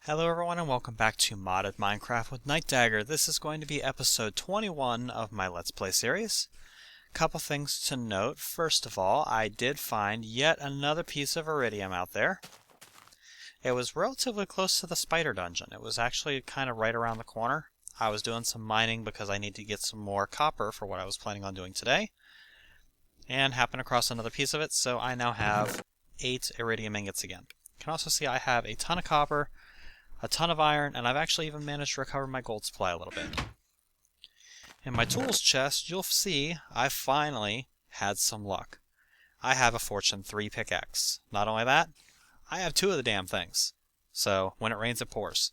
Hello everyone and welcome back to Modded Minecraft with Nightdagger. This is going to be episode 21 of my Let's Play series. Couple things to note. First of all, I did find yet another piece of iridium out there. It was relatively close to the spider dungeon. It was actually kind of right around the corner. I was doing some mining because I need to get some more copper for what I was planning on doing today. And happened across another piece of it, so I now have 8 iridium ingots again. You can also see I have a ton of copper, a ton of iron, and I've actually even managed to recover my gold supply a little bit. In my tools chest, you'll see I finally had some luck. I have a Fortune 3 pickaxe. Not only that, I have 2 of the damn things. So, when it rains, it pours.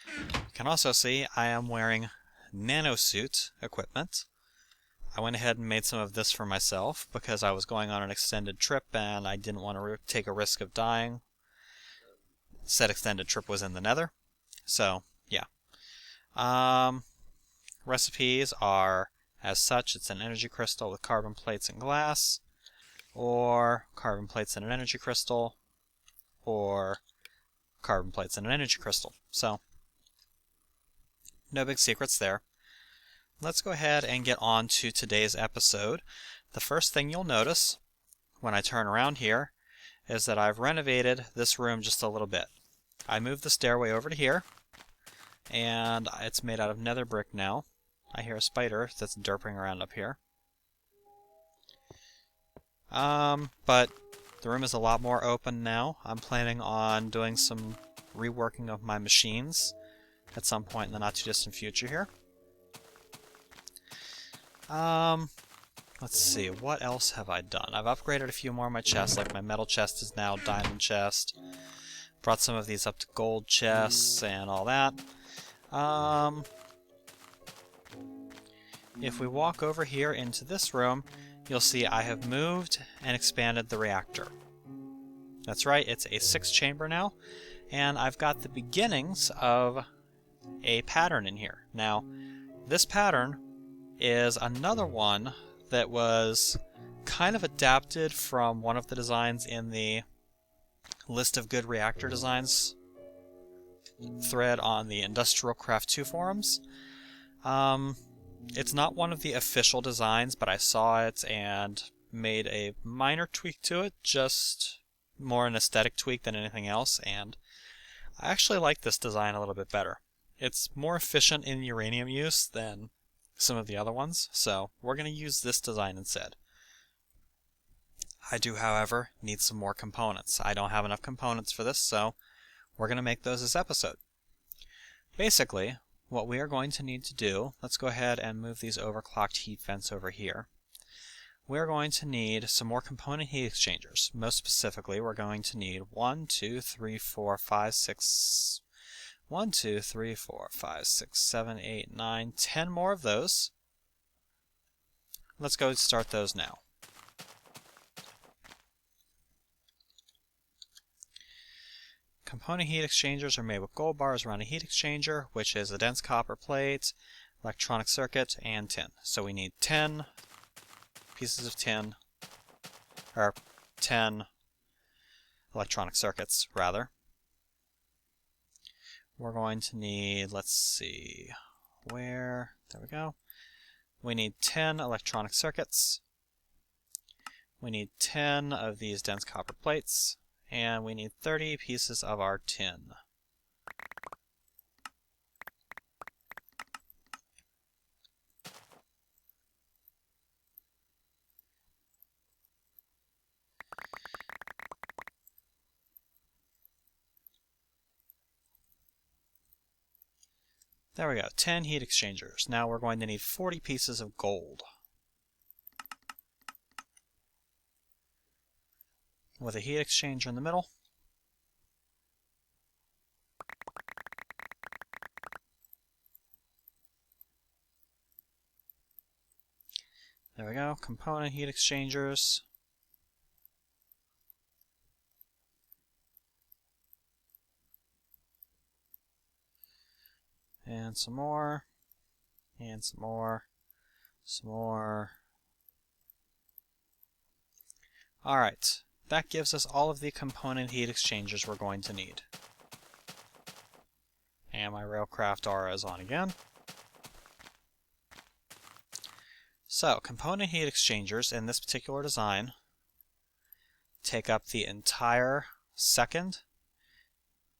You can also see I am wearing nanosuit equipment. I went ahead and made some of this for myself because I was going on an extended trip and I didn't want to take a risk of dying. Said extended trip was in the nether. So, yeah. Recipes are as such. It's an energy crystal with carbon plates and glass, or carbon plates and an energy crystal, or carbon plates and an energy crystal. So, no big secrets there. Let's go ahead and get on to today's episode. The first thing you'll notice when I turn around here is that I've renovated this room just a little bit. I moved the stairway over to here, and it's made out of nether brick now. I hear a spider that's derping around up here. But the room is a lot more open now. I'm planning on doing some reworking of my machines at some point in the not too distant future here. Let's see, what else have I done? I've upgraded a few more of my chests, like my metal chest is now diamond chest. Brought some of these up to gold chests and all that. If we walk over here into this room, you'll see I have moved and expanded the reactor. That's right, it's a 6-chamber now, and I've got the beginnings of a pattern in here. Now, this pattern is another one that was kind of adapted from one of the designs in the list of good reactor designs thread on the Industrial Craft 2 forums. It's not one of the official designs, but I saw it and made a minor tweak to it, just more an aesthetic tweak than anything else, and I actually like this design a little bit better. It's more efficient in uranium use than some of the other ones, so we're going to use this design instead. I do, however, need some more components. I don't have enough components for this, so we're going to make those this episode. Basically, what we are going to need to do, let's go ahead and move these overclocked heat vents over here. We're going to need some more component heat exchangers. Most specifically, we're going to need 1, 2, 3, 4, 5, 6... 1, 2, 3, 4, 5, 6, 7, 8, 9, 10 more of those. Let's go start those now. Component heat exchangers are made with gold bars around a heat exchanger, which is a dense copper plate, electronic circuit, and tin. So we need 10 pieces of tin, or 10 electronic circuits, rather. We're going to need, let's see, there we go. We need 10 electronic circuits. We need 10 of these dense copper plates. And we need 30 pieces of our tin. There we go, 10 heat exchangers. Now we're going to need 40 pieces of gold. With a heat exchanger in the middle. There we go, component heat exchangers. And some more. And some more. Some more. Alright. That gives us all of the component heat exchangers we're going to need. And my Railcraft aura is on again. So, component heat exchangers in this particular design take up the entire second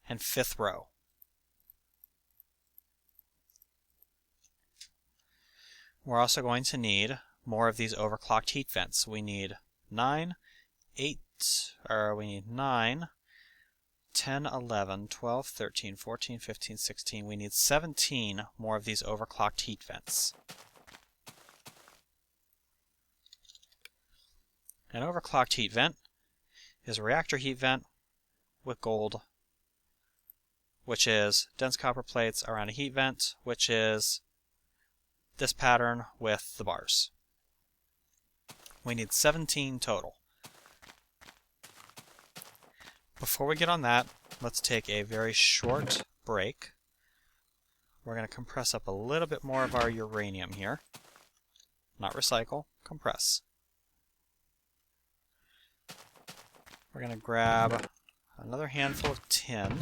and fifth row. We're also going to need more of these overclocked heat vents. We need 9, 10, 11, 12, 13, 14, 15, 16. We need 17 more of these overclocked heat vents. An overclocked heat vent is a reactor heat vent with gold, which is dense copper plates around a heat vent, which is this pattern with the bars. We need 17 total. Before we get on that, let's take a very short break. We're going to compress up a little bit more of our uranium here. Not recycle, compress. We're going to grab another handful of tin,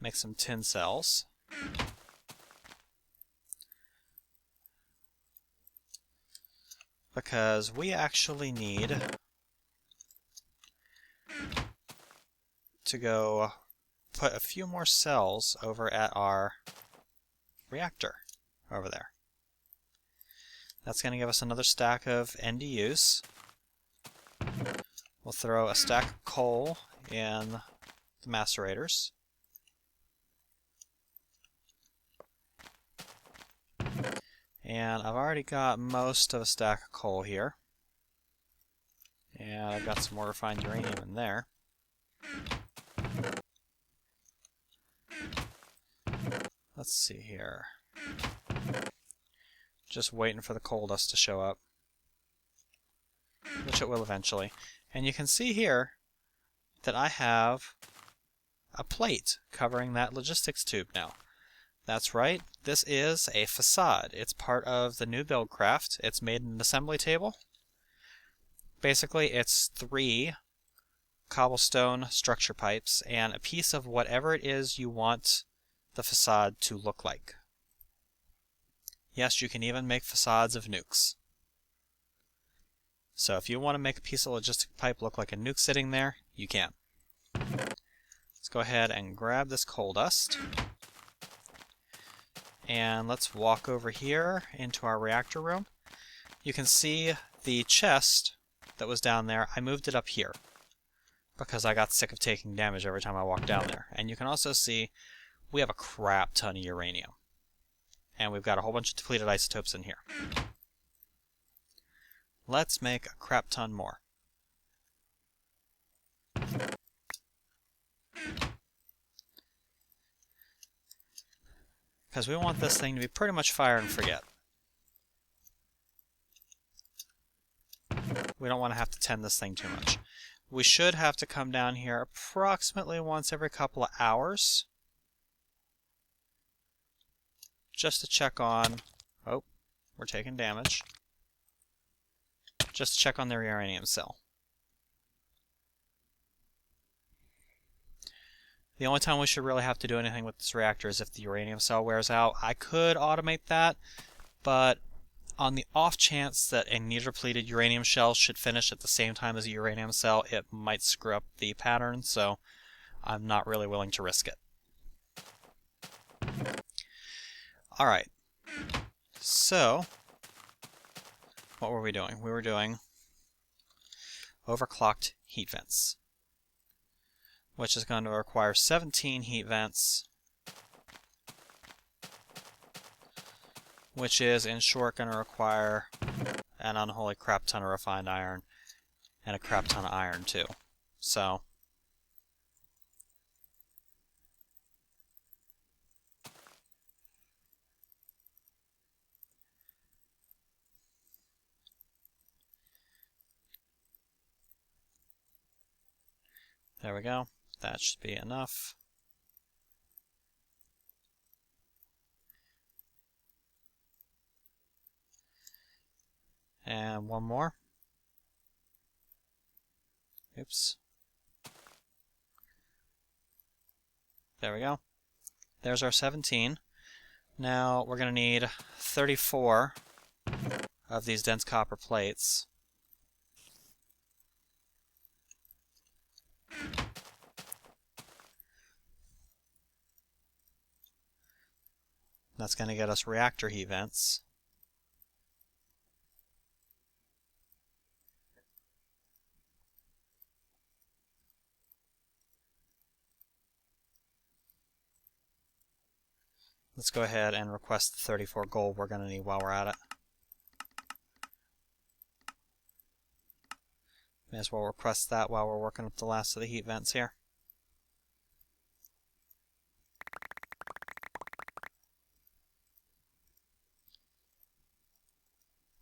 make some tin cells. Because we actually need to go put a few more cells over at our reactor over there. That's going to give us another stack of NDUs. We'll throw a stack of coal in the macerators. And I've already got most of a stack of coal here. And I've got some more refined uranium in there. Let's see here. Just waiting for the coal dust to show up, which it will eventually. And you can see here that I have a plate covering that logistics tube now. That's right, this is a facade. It's part of the new build craft. It's made in an assembly table. Basically, it's 3 cobblestone structure pipes and a piece of whatever it is you want the facade to look like. Yes, you can even make facades of nukes. So if you want to make a piece of logistic pipe look like a nuke sitting there, you can. Let's go ahead and grab this coal dust. And let's walk over here into our reactor room. You can see the chest that was down there. I moved it up here because I got sick of taking damage every time I walked down there. And you can also see we have a crap ton of uranium. And we've got a whole bunch of depleted isotopes in here. Let's make a crap ton more. Because we want this thing to be pretty much fire and forget. We don't want to have to tend this thing too much. We should have to come down here approximately once every couple of hours. Just to check on... Oh, we're taking damage. Just to check on the uranium cell. The only time we should really have to do anything with this reactor is if the uranium cell wears out. I could automate that, but on the off chance that a near-depleted uranium shell should finish at the same time as a uranium cell, it might screw up the pattern, so I'm not really willing to risk it. Alright, so what were we doing? We were doing overclocked heat vents, which is going to require 17 heat vents, which is, in short, going to require an unholy crap ton of refined iron, and a crap ton of iron, too. So, there we go. That should be enough. And one more. Oops. There we go. there's our 17. Now we're going to need 34 of these dense copper plates. That's going to get us reactor heat vents. Let's go ahead and request the 34 gold we're going to need while we're at it. May as well request that while we're working up the last of the heat vents here.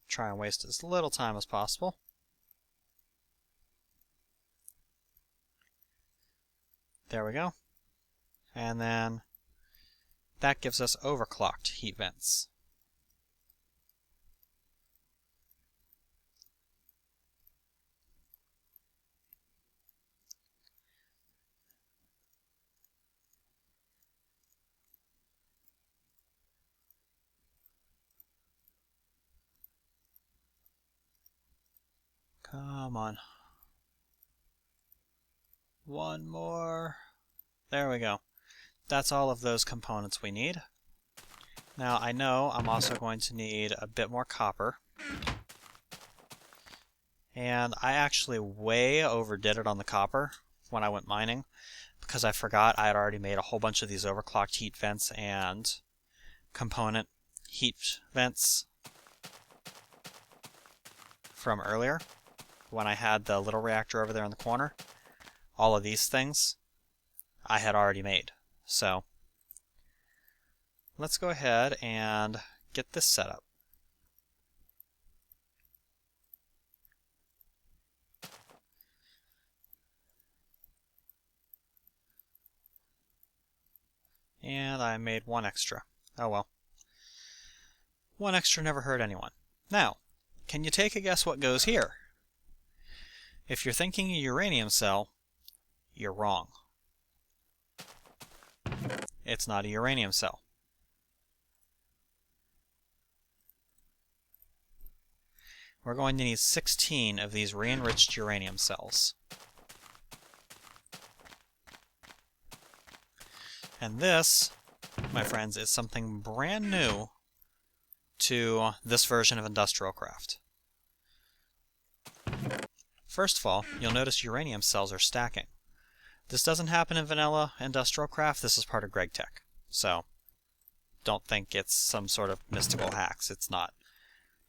Try and waste as little time as possible. There we go. And then that gives us overclocked heat vents. Come on. One more. There we go. That's all of those components we need. Now I know I'm also going to need a bit more copper. And I actually way overdid it on the copper when I went mining, because I forgot I had already made a whole bunch of these overclocked heat vents and component heat vents from earlier when I had the little reactor over there in the corner. All of these things I had already made. So let's go ahead and get this set up. And I made one extra. Oh well. One extra never hurt anyone. Now, can you take a guess what goes here? If you're thinking a uranium cell, you're wrong. It's not a uranium cell. We're going to need 16 of these re-enriched uranium cells. And this, my friends, is something brand new to this version of industrial craft. First of all, you'll notice uranium cells are stacking. This doesn't happen in vanilla industrial craft. This is part of GregTech. So don't think it's some sort of mystical hacks. It's not.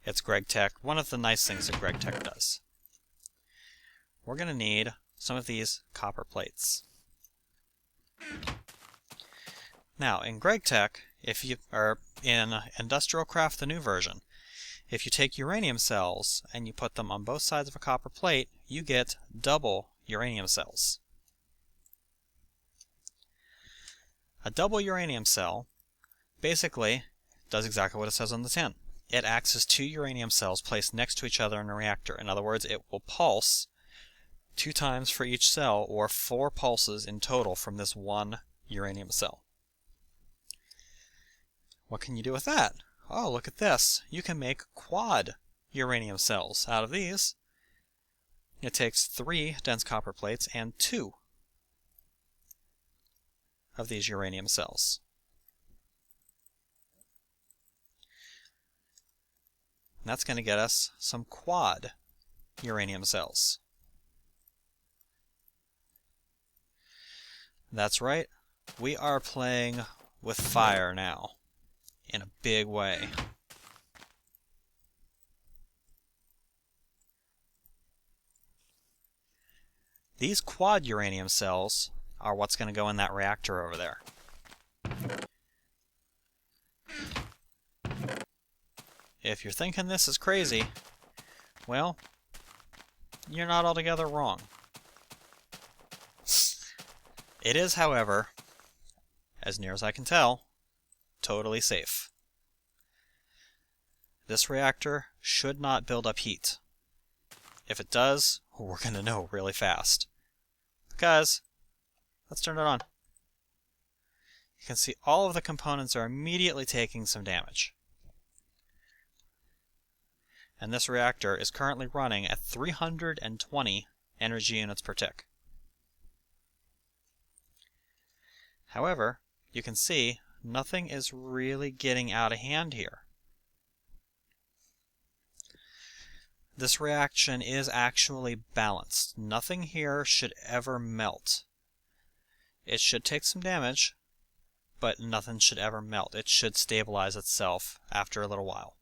It's GregTech. One of the nice things that GregTech does. We're going to need some of these copper plates. Now, in GregTech, in Industrial Craft, the new version, if you take uranium cells and you put them on both sides of a copper plate, you get double uranium cells. A double uranium cell basically does exactly what it says on the tin. It acts as two uranium cells placed next to each other in a reactor. In other words, it will pulse 2 times for each cell, or 4 pulses in total from this one uranium cell. What can you do with that? Oh, look at this. You can make quad uranium cells out of these. It takes 3 dense copper plates and 2 of these uranium cells. And that's going to get us some quad uranium cells. That's right. We are playing with fire now, in a big way. These quad uranium cells are what's going to go in that reactor over there. If you're thinking this is crazy, well, you're not altogether wrong. It is, however, as near as I can tell, totally safe. This reactor should not build up heat. If it does, we're going to know really fast. Because, let's turn it on. you can see all of the components are immediately taking some damage. And this reactor is currently running at 320 energy units per tick. However, you can see nothing is really getting out of hand here. This reaction is actually balanced. Nothing here should ever melt. It should take some damage, but nothing should ever melt. It should stabilize itself after a little while.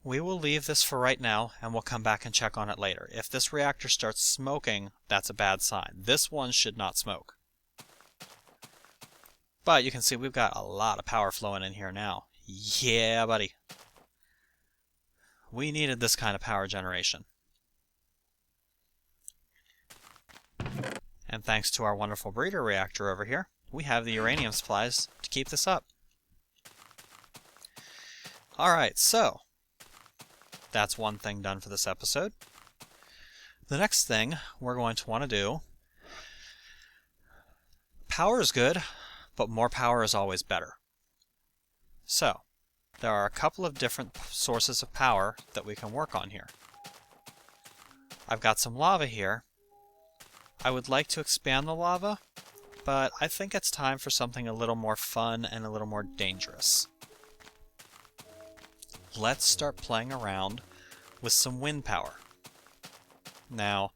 We will leave this for right now, and we'll come back and check on it later. If this reactor starts smoking, that's a bad sign. This one should not smoke. But you can see we've got a lot of power flowing in here now. Yeah, buddy. We needed this kind of power generation. And thanks to our wonderful breeder reactor over here, we have the uranium supplies to keep this up. Alright, so that's one thing done for this episode. The next thing we're going to want to do, power is good, but more power is always better. So, there are a couple of different sources of power that we can work on here. I've got some lava here. I would like to expand the lava, but I think it's time for something a little more fun and a little more dangerous. Let's start playing around with some wind power. Now,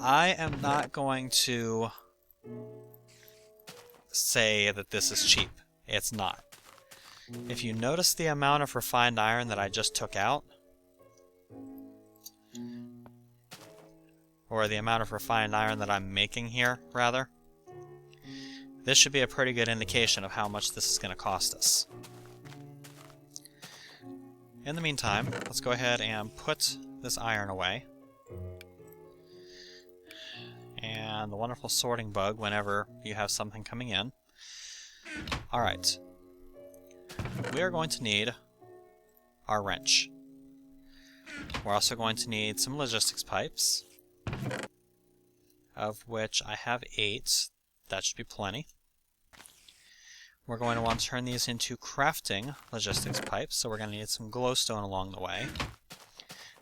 I am not going to say that this is cheap. It's not. If you notice the amount of refined iron that I just took out, or the amount of refined iron that I'm making here, rather, this should be a pretty good indication of how much this is going to cost us. In the meantime, let's go ahead and put this iron away. And the wonderful sorting bug whenever you have something coming in. Alright. We are going to need our wrench. We're also going to need some logistics pipes, of which I have 8. That should be plenty. We're going to want to turn these into crafting logistics pipes, so we're going to need some glowstone along the way.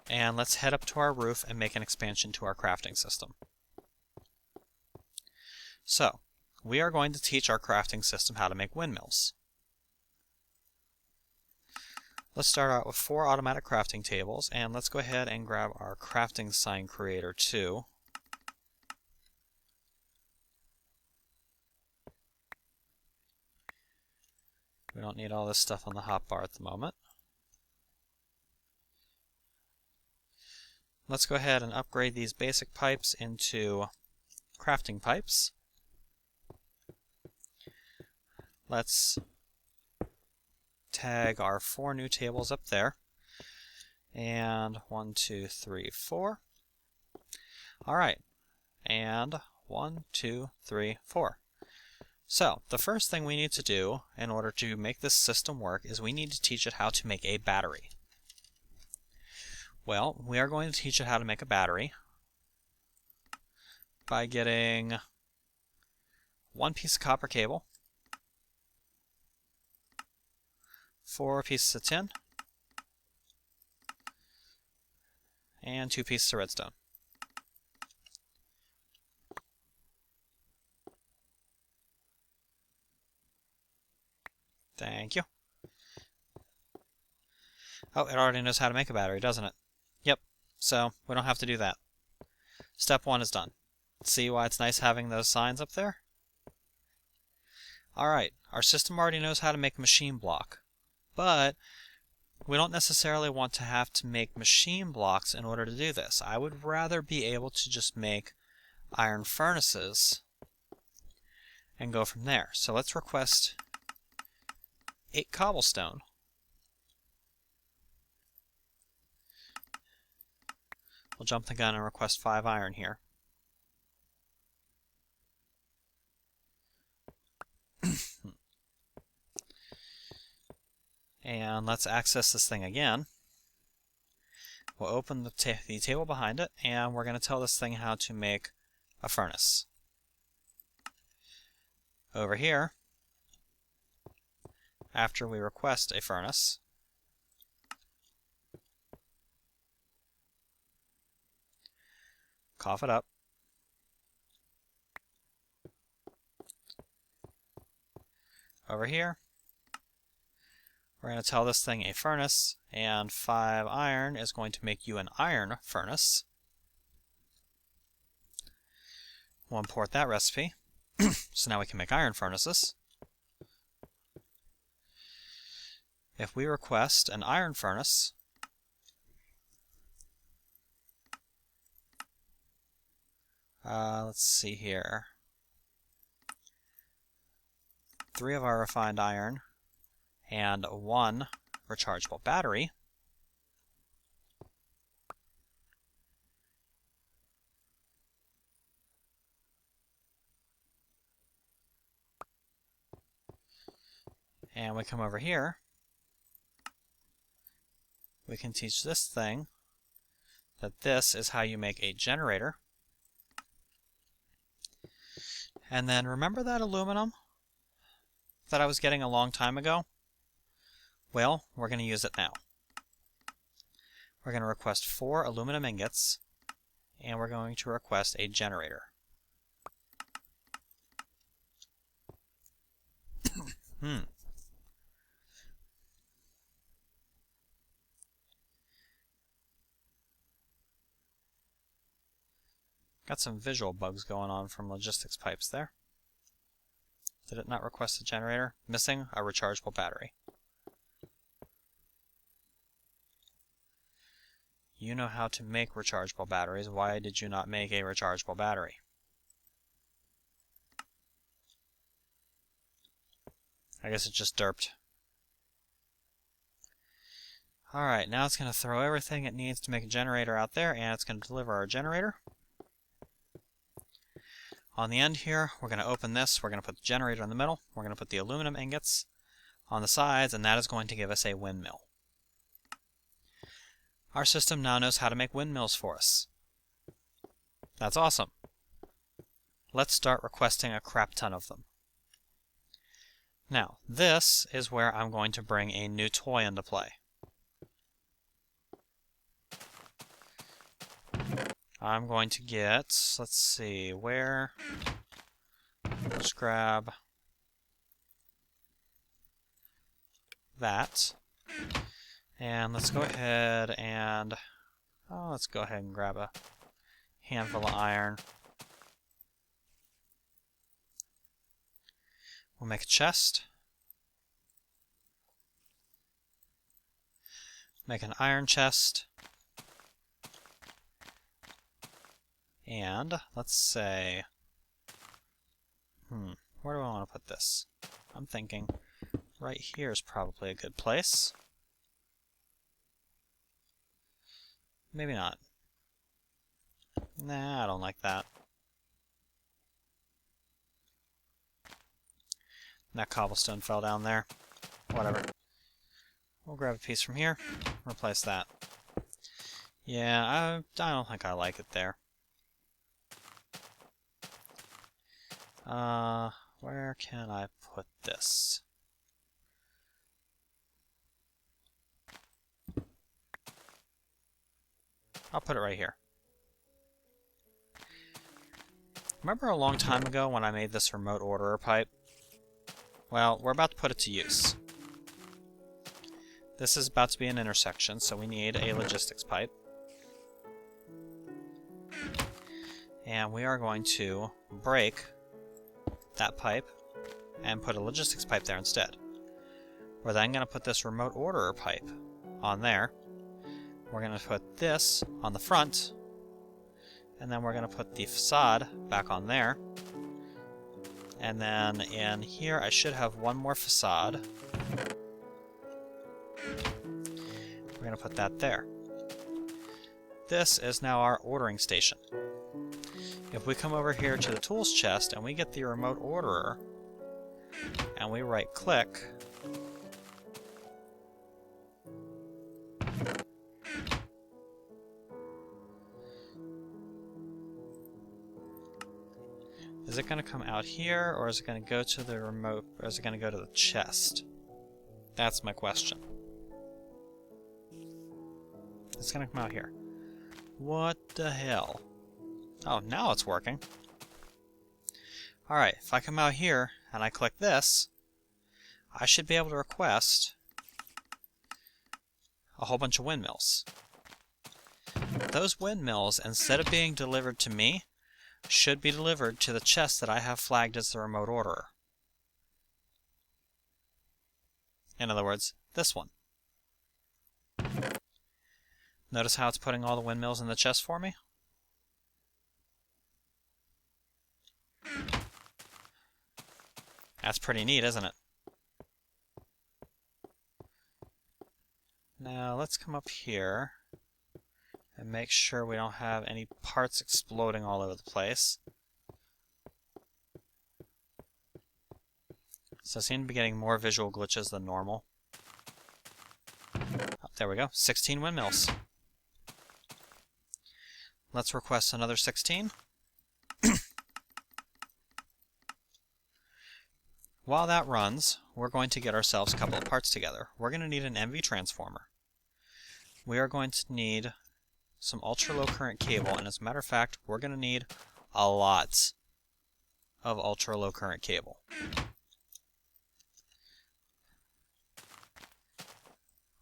And let's head up to our roof and make an expansion to our crafting system. So, we are going to teach our crafting system how to make windmills. Let's start out with 4 automatic crafting tables, and let's go ahead and grab our crafting sign creator too. We don't need all this stuff on the hotbar at the moment. Let's go ahead and upgrade these basic pipes into crafting pipes. Let's tag our 4 new tables up there. And 1, 2, 3, 4. Alright. And 1, 2, 3, 4. So, the first thing we need to do in order to make this system work is we need to teach it how to make a battery. Well, we are going to teach it how to make a battery by getting 1 piece of copper cable, 4 pieces of tin, and 2 pieces of redstone. Thank you. Oh, it already knows how to make a battery, doesn't it? Yep, so we don't have to do that. Step 1 is done. See why it's nice having those signs up there? Alright, our system already knows how to make a machine block, but we don't necessarily want to have to make machine blocks in order to do this. I would rather be able to just make iron furnaces and go from there. So let's request 8 cobblestone. We'll jump the gun and request 5 iron here. And let's access this thing again. We'll open the table behind it, and we're going to tell this thing how to make a furnace. Over here, after we request a furnace, cough it up. Over here, we're going to tell this thing a furnace, and 5 iron is going to make you an iron furnace. We'll import that recipe. So now we can make iron furnaces. If we request an iron furnace, let's see here. 3 of our refined iron and 1 rechargeable battery. And we come over here. We can teach this thing that this is how you make a generator. And then remember that aluminum that I was getting a long time ago? Well, we're going to use it now. We're going to request 4 aluminum ingots, and we're going to request a generator. Got some visual bugs going on from logistics pipes there. Did it not request a generator? Missing a rechargeable battery. You know how to make rechargeable batteries. Why did you not make a rechargeable battery? I guess it just derped. Alright, now it's going to throw everything it needs to make a generator out there, and it's going to deliver our generator. On the end here, we're going to open this. We're going to put the generator in the middle. We're going to put the aluminum ingots on the sides, and that is going to give us a windmill. Our system now knows how to make windmills for us. That's awesome. Let's start requesting a crap ton of them. Now, this is where I'm going to bring a new toy into play. I'm going to get, let's see, where, let's grab that, and let's go ahead and, let's go ahead and grab a handful of iron. We'll make a chest, make an iron chest, and let's say, where do I want to put this? I'm thinking right here is probably a good place. Maybe not. Nah, I don't like that. That cobblestone fell down there. Whatever. We'll grab a piece from here, replace that. Yeah, I don't think I like it there. Where can I put this? I'll put it right here. Remember a long time ago when I made this remote orderer pipe? Well, we're about to put it to use. This is about to be an intersection, so we need a logistics pipe. And we are going to break that pipe and put a logistics pipe there instead. We're then going to put this remote orderer pipe on there. We're going to put this on the front, and then we're going to put the facade back on there. And then in here I should have one more facade. We're going to put that there. This is now our ordering station. If we come over here to the tools chest and we get the remote orderer and we right click, Is it going to come out here, or is it going to go to the remote, or is it going to go to the chest? That's my question. It's going to come out here. What the hell? Oh, now it's working. Alright, if I come out here and I click this, I should be able to request a whole bunch of windmills. Those windmills, instead of being delivered to me, should be delivered to the chest that I have flagged as the remote orderer. In other words, this one. Notice how it's putting all the windmills in the chest for me? That's pretty neat, isn't it? Now let's come up here and make sure we don't have any parts exploding all over the place. So I seem to be getting more visual glitches than normal. Oh, there we go, 16 windmills. Let's request another 16. While that runs, we're going to get ourselves a couple of parts together. We're going to need an MV transformer. We are going to need some ultra-low current cable, and as a matter of fact, we're going to need a lot of ultra-low current cable.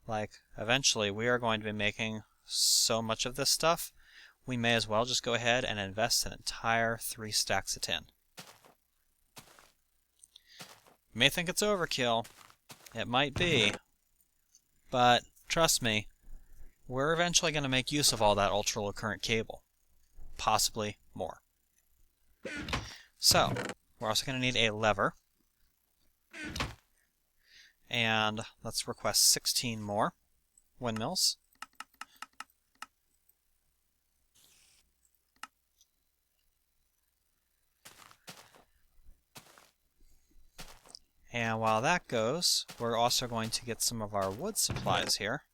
Like, eventually we are going to be making so much of this stuff, we may as well just go ahead and invest an entire 3 stacks of tin. You may think it's overkill. It might be. But, trust me, we're eventually going to make use of all that ultra-low current cable. Possibly more. So, we're also going to need a lever. And let's request 16 more windmills. And while that goes, we're also going to get some of our wood supplies here.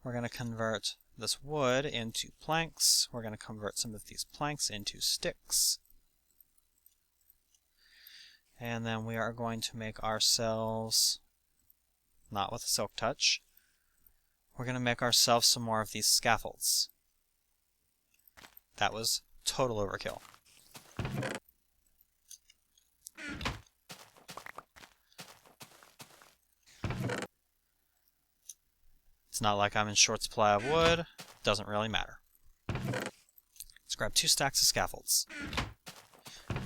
We're going to convert this wood into planks. We're going to convert some of these planks into sticks. And then we are going to make ourselves, not with a silk touch, we're going to make ourselves some more of these scaffolds. That was total overkill. It's not like I'm in short supply of wood. Doesn't really matter. Let's grab 2 stacks of scaffolds.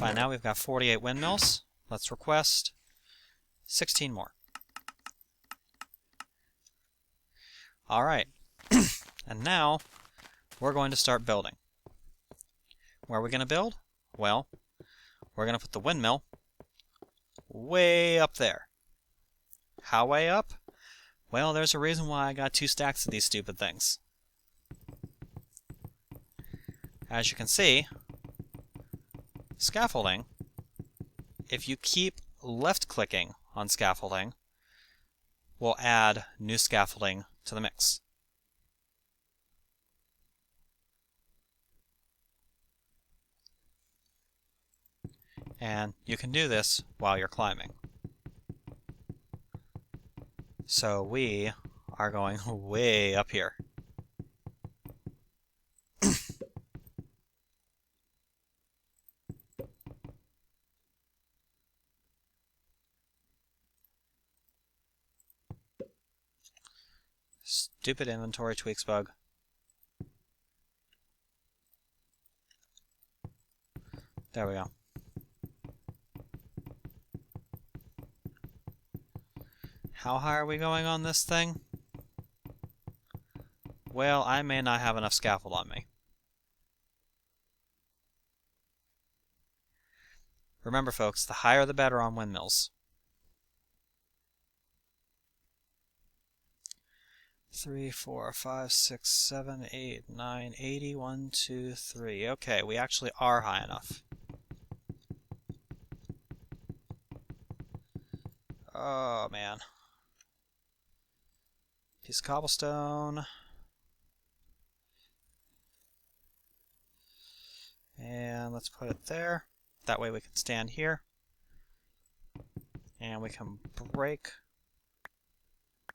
By now we've got 48 windmills. Let's request 16 more. Alright. And now we're going to start building. Where are we going to build? Well, we're going to put the windmill way up there. How way up? Well, there's a reason why I got 2 stacks of these stupid things. As you can see, scaffolding, if you keep left-clicking on scaffolding, will add new scaffolding to the mix. And you can do this while you're climbing. So we are going way up here. Stupid inventory tweaks bug. There we go. How high are we going on this thing? Well, I may not have enough scaffold on me. Remember, folks, the higher the better on windmills. 3, 4, 5, 6, 7, 8, 9, 80, 1, 2, 3. Okay, we actually are high enough. Oh, man. Piece of cobblestone. let's put it there. That way we can stand here. And we can break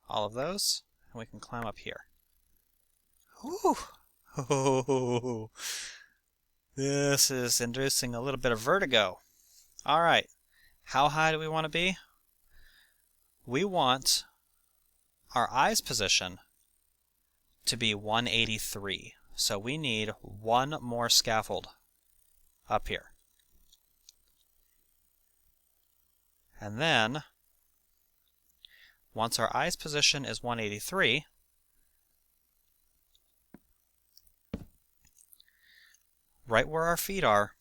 all of those. And we can climb up here. Whew! Oh, this is inducing a little bit of vertigo. Alright, how high do we want to be? We want our eyes position to be 183. So we need one more scaffold up here. And then, once our eyes position is 183, right where our feet are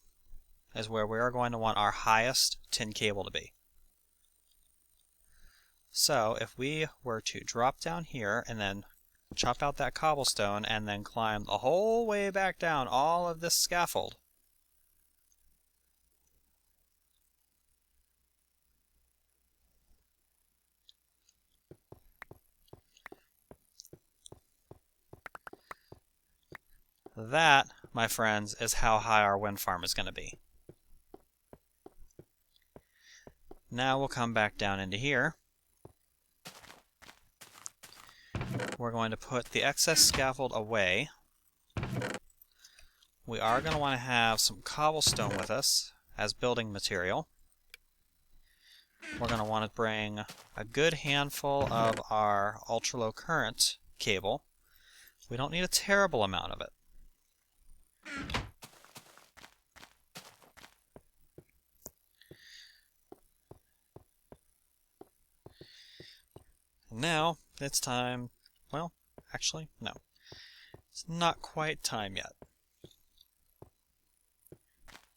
is where we are going to want our highest tin cable to be. So if we were to drop down here and then chop out that cobblestone and then climb the whole way back down all of this scaffold, that, my friends, is how high our wind farm is going to be. Now we'll come back down into here. We're going to put the excess scaffold away. We are going to want to have some cobblestone with us as building material. We're going to want to bring a good handful of our ultra-low current cable. We don't need a terrible amount of it. Now, it's time, well, actually, no. It's not quite time yet.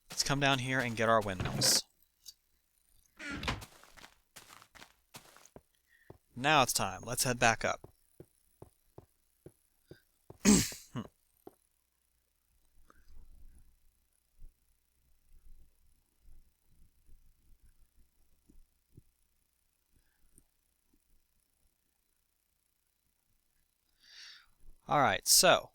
Let's come down here and get our windmills. Now it's time. Let's head back up. Alright, so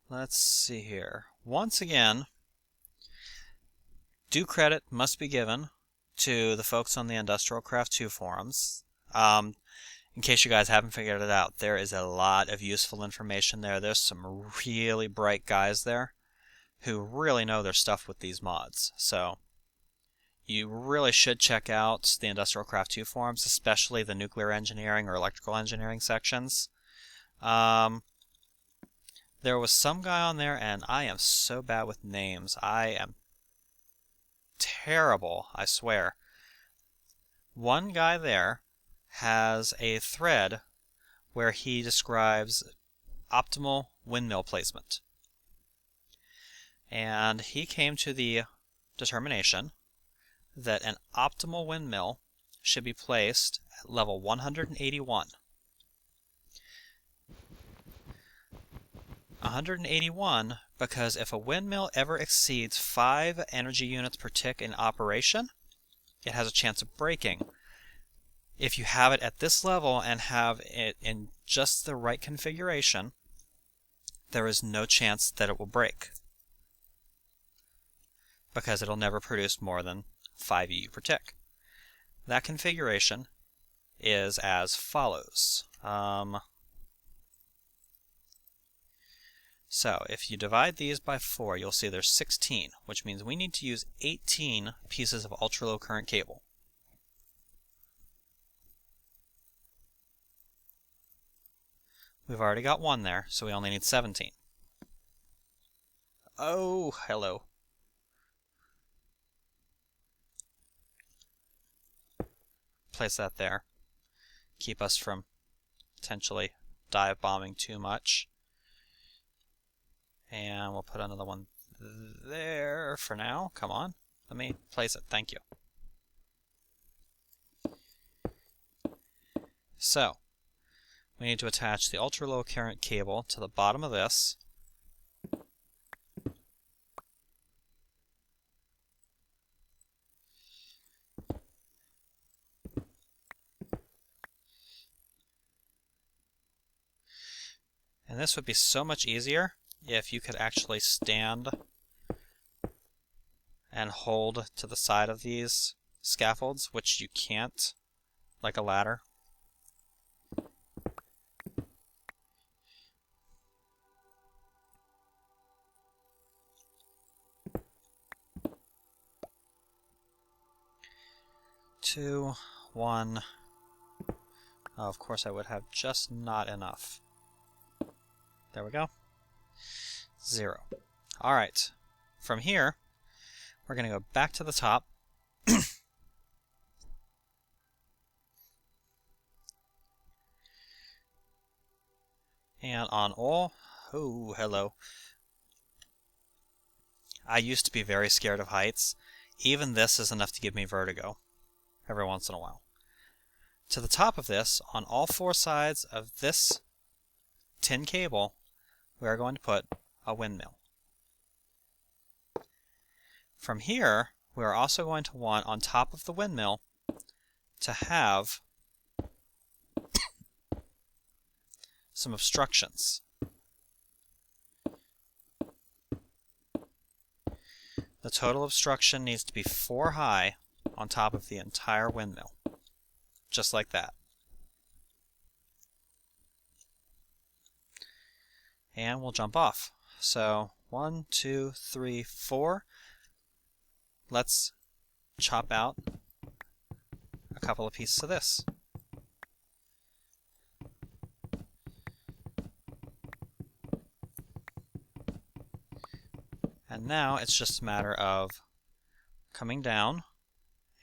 let's see here. Once again, due credit must be given to the folks on the Industrial Craft 2 forums. In case you guys haven't figured it out, there is a lot of useful information there. There's some really bright guys there who really know their stuff with these mods. So you really should check out the Industrial Craft 2 forums, especially the nuclear engineering or electrical engineering sections. There was some guy on there, and I am so bad with names. I am terrible, I swear. One guy there has a thread where he describes optimal windmill placement. And he came to the determination that an optimal windmill should be placed at level 181. 181 because if a windmill ever exceeds 5 energy units per tick in operation, it has a chance of breaking. If you have it at this level and have it in just the right configuration, there is no chance that it will break, because it'll never produce more than 5 EU per tick. That configuration is as follows. So if you divide these by 4, you'll see there's 16, which means we need to use 18 pieces of ultra-low current cable. We've already got 1 there, so we only need 17. Oh, hello. Place that there. Keep us from potentially dive bombing too much. And we'll put another one there for now. Come on. Let me place it. Thank you. So, we need to attach the ultra-low current cable to the bottom of this. And this would be so much easier if you could actually stand and hold to the side of these scaffolds, which you can't, like a ladder. Two, one. Oh, of course I would have just not enough. There we go. 0. Alright. From here, we're going to go back to the top. And on all... Oh, hello. I used to be very scared of heights. Even this is enough to give me vertigo every once in a while. To the top of this, on all 4 sides of this tin cable, we are going to put a windmill. From here, we are also going to want, on top of the windmill, to have some obstructions. The total obstruction needs to be 4 high on top of the entire windmill. Just like that. And we'll jump off. So 1, 2, 3, 4. Let's chop out a couple of pieces of this. And now it's just a matter of coming down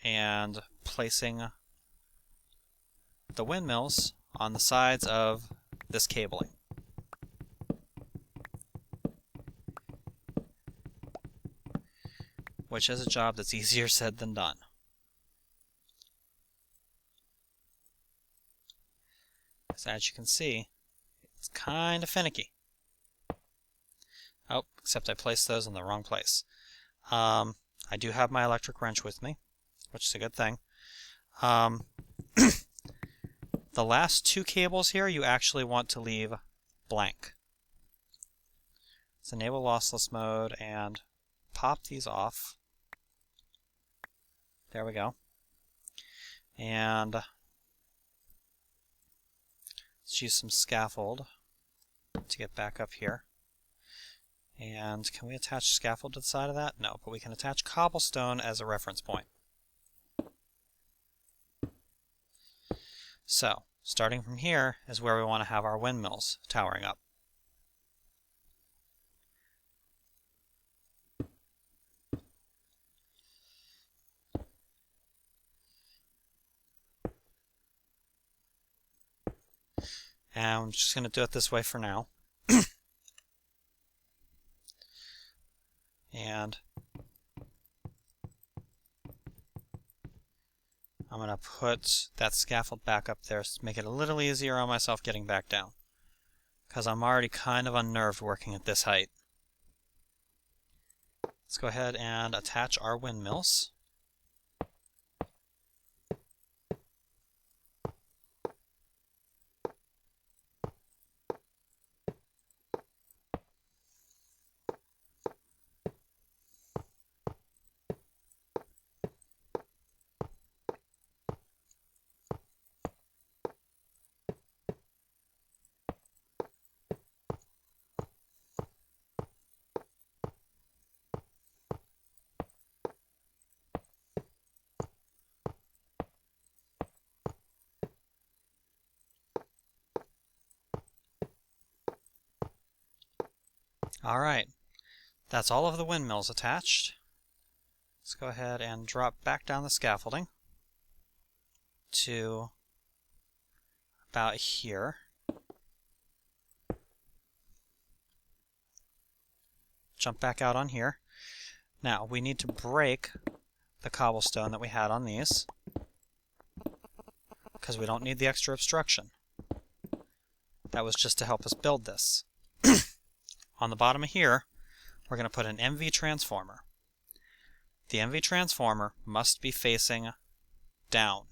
and placing the windmills on the sides of this cabling. Which is a job that's easier said than done. So as you can see, it's kind of finicky. Oh, except I placed those in the wrong place. I do have my electric wrench with me, which is a good thing. The last 2 cables here you actually want to leave blank. Let's enable lossless mode and pop these off. There we go. And let's use some scaffold to get back up here. And can we attach scaffold to the side of that? No, but we can attach cobblestone as a reference point. So, starting from here is where we want to have our windmills towering up. And I'm just going to do it this way for now. And I'm going to put that scaffold back up there to make it a little easier on myself getting back down. Because I'm already kind of unnerved working at this height. Let's go ahead and attach our windmills. Alright, that's all of the windmills attached. Let's go ahead and drop back down the scaffolding to about here. Jump back out on here. Now, we need to break the cobblestone that we had on these because we don't need the extra obstruction. That was just to help us build this. On the bottom of here, we're going to put an MV transformer. The MV transformer must be facing down.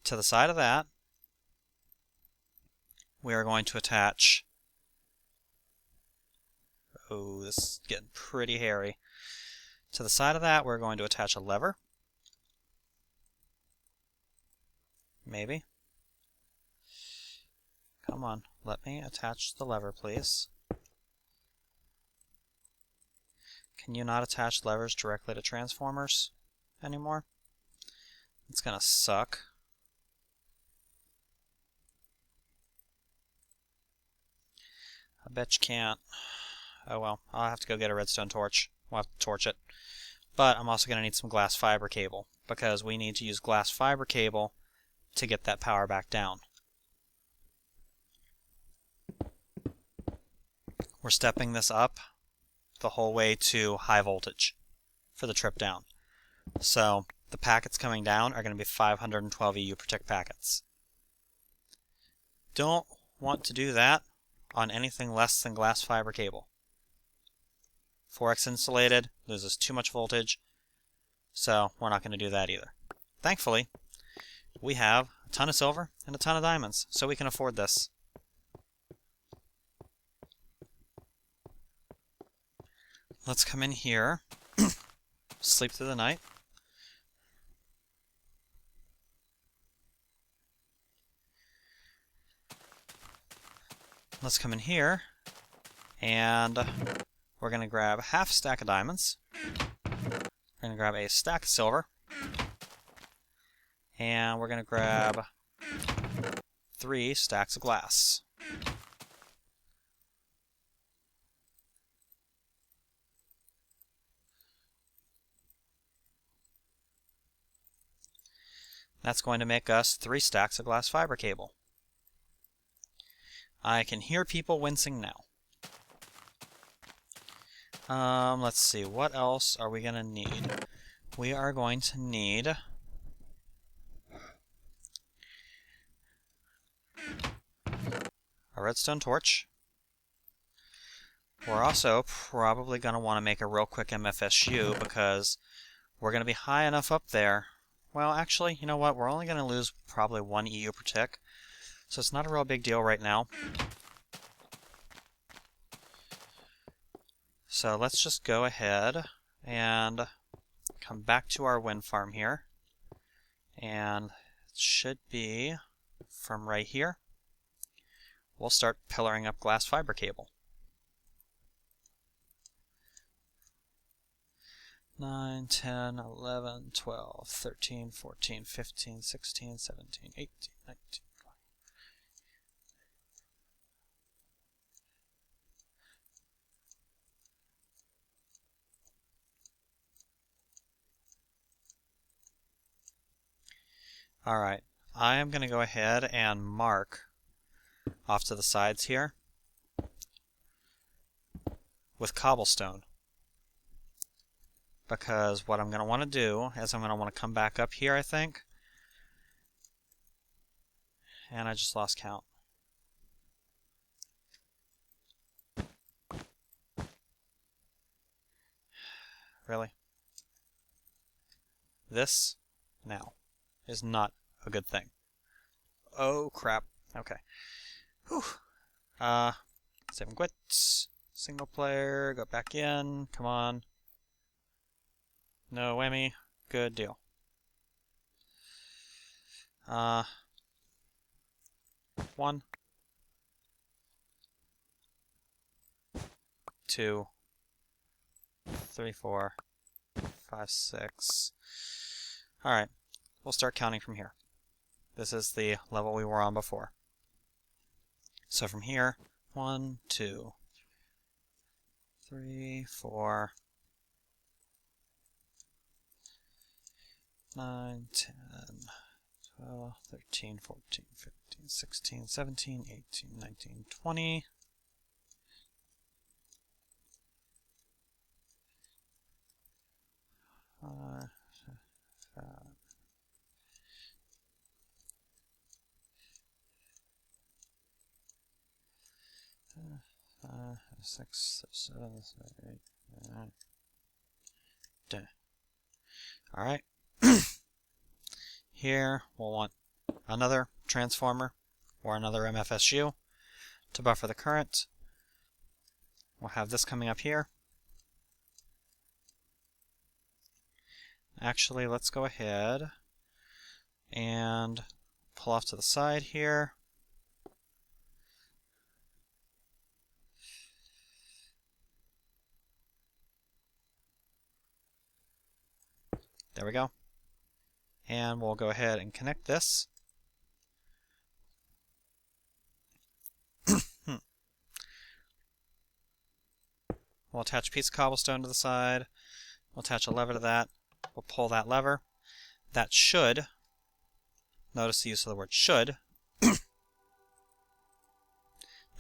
To the side of that, we are going to attach Oh, this is getting pretty hairy. To the side of that, we're going to attach a lever. Maybe. Come on, let me attach the lever, please. Can you not attach levers directly to transformers anymore? It's gonna suck. I bet you can't. Oh well, I'll have to go get a redstone torch. We'll have to torch it. But I'm also going to need some glass fiber cable, because we need to use glass fiber cable to get that power back down. We're stepping this up the whole way to high voltage for the trip down. So the packets coming down are going to be 512 EU per tick packets. Don't want to do that on anything less than glass fiber cable. 4x insulated, loses too much voltage, so we're not going to do that either. Thankfully, we have a ton of silver and a ton of diamonds, so we can afford this. Let's come in here, sleep through the night. Let's come in here, and we're going to grab half a stack of diamonds. We're going to grab a stack of silver. And we're going to grab 3 stacks of glass. That's going to make us 3 stacks of glass fiber cable. I can hear people wincing now. Let's see, what else are we going to need? We are going to need a redstone torch. We're also probably going to want to make a real quick MFSU because we're going to be high enough up there. Well, actually, you know what? We're only going to lose probably 1 EU per tick, so it's not a real big deal right now. So let's just go ahead and come back to our wind farm here. And it should be from right here. We'll start pillaring up glass fiber cable. 9, 10, 11, 12, 13, 14, 15, 16, 17, 18, 19, 20. Alright, I am going to go ahead and mark off to the sides here with cobblestone. Because what I'm going to want to do is I'm going to want to come back up here, I think. And I just lost count. Really? This, now, is not a good thing. Oh, crap. Okay. Whew. Save and quit. Single player, go back in. Come on. No whammy. Good deal. 1, 2, 3, 4, 5, 6. Alright, we'll start counting from here. This is the level we were on before. So from here, 1, 2, 3, 4, 9, 10, 12, 13, 14, 15, 16, 17, 18, 19, 20. Six, 7, 8, 9, 10. Alright. Here we'll want another transformer or another MFSU to buffer the current. We'll have this coming up here. Actually, let's go ahead and pull off to the side here. There we go. And we'll go ahead and connect this. We'll attach a piece of cobblestone to the side. We'll attach a lever to that. We'll pull that lever. That should, notice the use of the word should. Now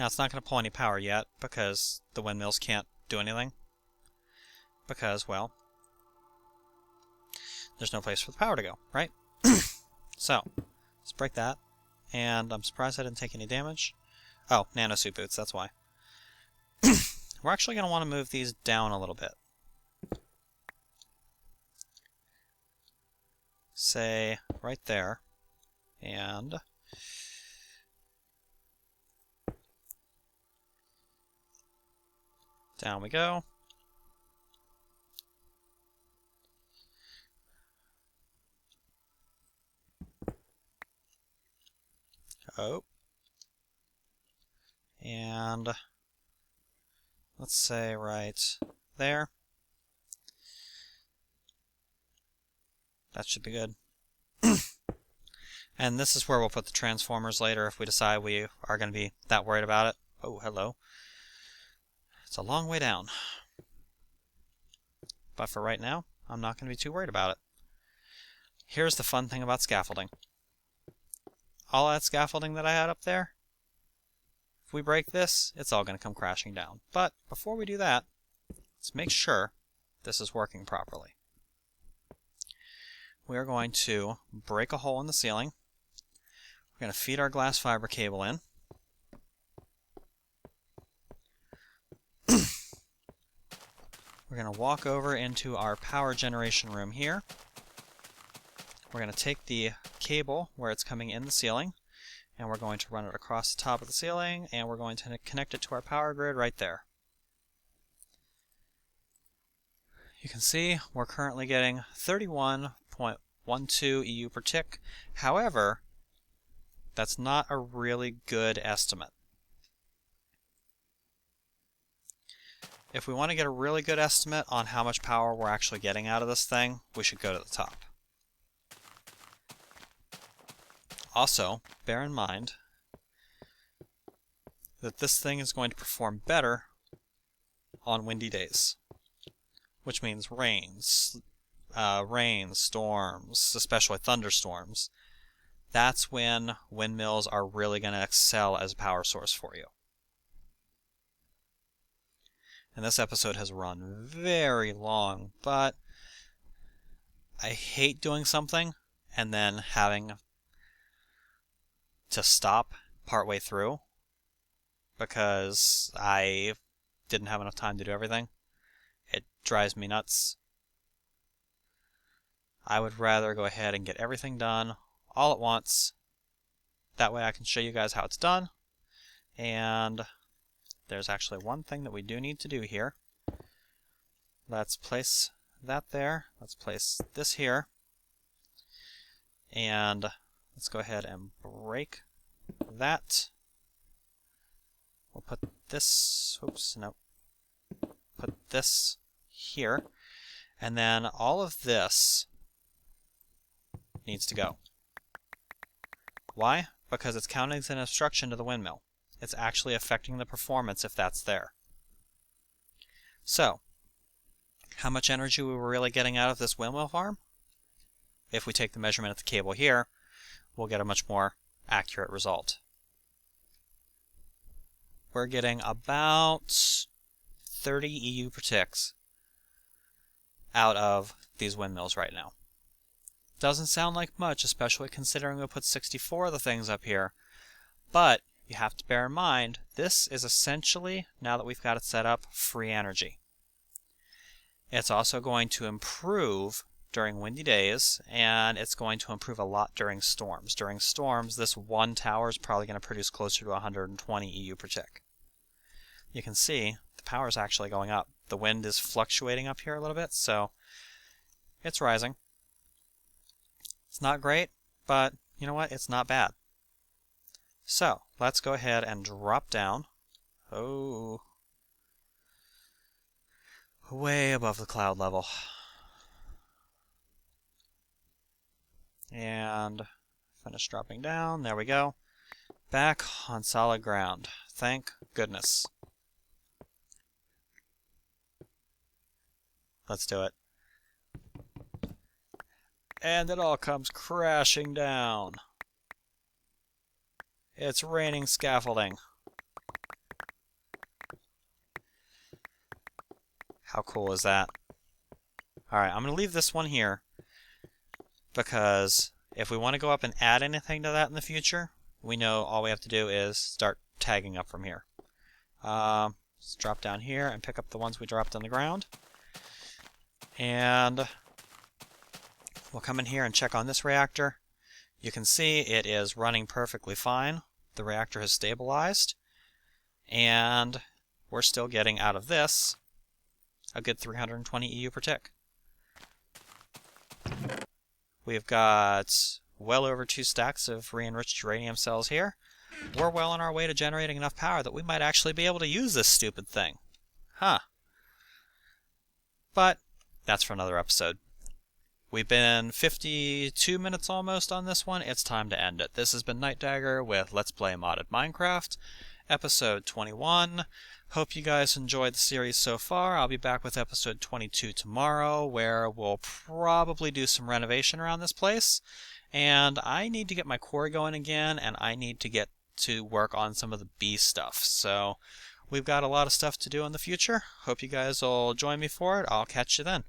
it's not going to pull any power yet because the windmills can't do anything. Because, well, there's no place for the power to go, right? So, let's break that. And I'm surprised I didn't take any damage. Oh, nanosuit boots, that's why. We're actually going to want to move these down a little bit. Say, right there. And down we go. Oh. And let's say right there. That should be good. And this is where we'll put the transformers later if we decide we are going to be that worried about it. Oh, hello. It's a long way down. But for right now, I'm not going to be too worried about it. Here's the fun thing about scaffolding. All that scaffolding that I had up there, if we break this, it's all going to come crashing down. But before we do that, let's make sure this is working properly. We are going to break a hole in the ceiling. We're going to feed our glass fiber cable in. We're going to walk over into our power generation room here. We're going to take the cable where it's coming in the ceiling, and we're going to run it across the top of the ceiling, and we're going to connect it to our power grid right there. You can see we're currently getting 31.12 EU per tick. However, that's not a really good estimate. If we want to get a really good estimate on how much power we're actually getting out of this thing, we should go to the top. Also, bear in mind that this thing is going to perform better on windy days, which means rain, storms, especially thunderstorms. That's when windmills are really going to excel as a power source for you. And this episode has run very long, but I hate doing something and then having to stop partway through because I didn't have enough time to do everything. It drives me nuts. I would rather go ahead and get everything done all at once. That way I can show you guys how it's done. And there's actually one thing that we do need to do here. Let's place that there. Let's place this here. And let's go ahead and break that. We'll put this, put this here. And then all of this needs to go. Why? Because it's counting as an obstruction to the windmill. It's actually affecting the performance if that's there. So, how much energy we were really getting out of this windmill farm? If we take the measurement of the cable here, we'll get a much more accurate result. We're getting about 30 EU per ticks out of these windmills right now. Doesn't sound like much, especially considering we put 64 of the things up here, but you have to bear in mind, this is essentially, now that we've got it set up, free energy. It's also going to improve during windy days, and it's going to improve a lot during storms. During storms, this one tower is probably going to produce closer to 120 EU per tick. You can see the power is actually going up. The wind is fluctuating up here a little bit, so it's rising. It's not great, but you know what? It's not bad. So let's go ahead and drop down. Oh, way above the cloud level. And finish dropping down. There we go. Back on solid ground. Thank goodness. Let's do it. And it all comes crashing down. It's raining scaffolding. How cool is that? Alright, I'm going to leave this one here, because if we want to go up and add anything to that in the future, we know all we have to do is start tagging up from here. Let's drop down here and pick up the ones we dropped on the ground. And we'll come in here and check on this reactor. You can see it is running perfectly fine. The reactor has stabilized. And we're still getting out of this a good 320 EU per tick. We've got well over 2 stacks of re-enriched uranium cells here. We're well on our way to generating enough power that we might actually be able to use this stupid thing. Huh. But that's for another episode. We've been 52 minutes almost on this one. It's time to end it. This has been Nightdagger with Let's Play Modded Minecraft, episode 21. Hope you guys enjoyed the series so far. I'll be back with episode 22 tomorrow, where we'll probably do some renovation around this place. And I need to get my quarry going again, and I need to get to work on some of the bee stuff. So we've got a lot of stuff to do in the future. Hope you guys will join me for it. I'll catch you then.